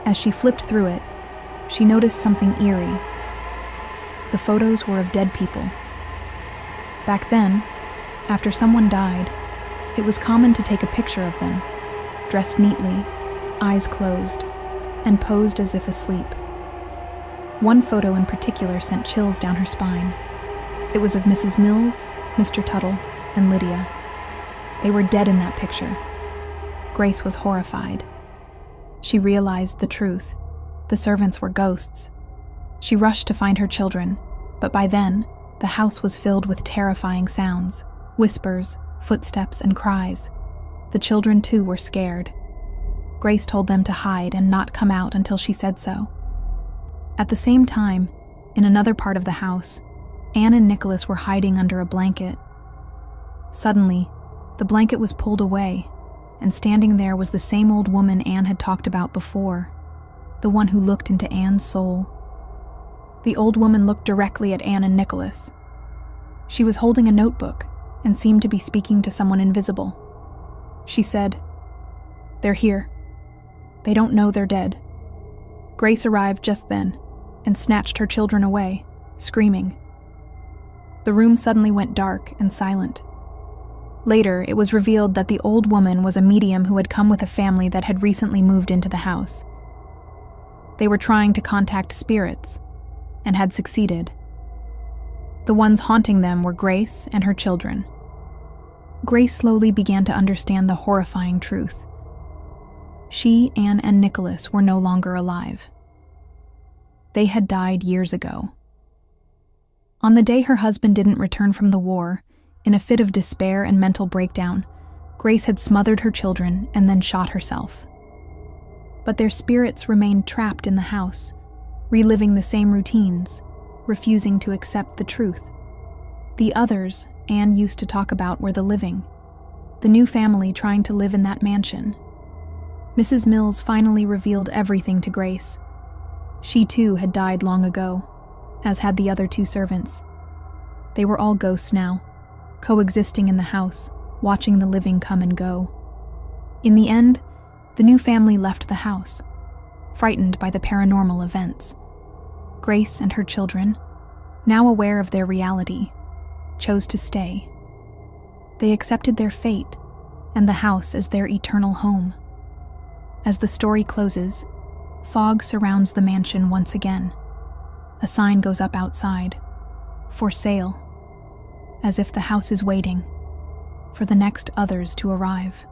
As she flipped through it, she noticed something eerie. The photos were of dead people. Back then, after someone died, it was common to take a picture of them, dressed neatly, eyes closed, and posed as if asleep. One photo in particular sent chills down her spine. It was of Mrs. Mills, Mr. Tuttle, and Lydia. They were dead in that picture. Grace was horrified. She realized the truth. The servants were ghosts. She rushed to find her children, but by then, the house was filled with terrifying sounds, whispers, footsteps, and cries. The children, too, were scared. Grace told them to hide and not come out until she said so. At the same time, in another part of the house, Anne and Nicholas were hiding under a blanket. Suddenly, the blanket was pulled away, and standing there was the same old woman Anne had talked about before, the one who looked into Anne's soul. The old woman looked directly at Anne and Nicholas. She was holding a notebook and seemed to be speaking to someone invisible. She said, "They're here. They don't know they're dead." Grace arrived just then and snatched her children away, screaming. The room suddenly went dark and silent. Later, it was revealed that the old woman was a medium who had come with a family that had recently moved into the house. They were trying to contact spirits, and had succeeded. The ones haunting them were Grace and her children. Grace slowly began to understand the horrifying truth. She, Anne, and Nicholas were no longer alive. They had died years ago. On the day her husband didn't return from the war, in a fit of despair and mental breakdown, Grace had smothered her children and then shot herself. But their spirits remained trapped in the house, reliving the same routines, refusing to accept the truth. The others Anne used to talk about were the living, the new family trying to live in that mansion. Mrs. Mills finally revealed everything to Grace. She too had died long ago, as had the other two servants. They were all ghosts now, coexisting in the house, watching the living come and go. In the end, the new family left the house, frightened by the paranormal events. Grace and her children, now aware of their reality, chose to stay. They accepted their fate and the house as their eternal home. As the story closes, fog surrounds the mansion once again. A sign goes up outside, "For sale," as if the house is waiting for the next others to arrive.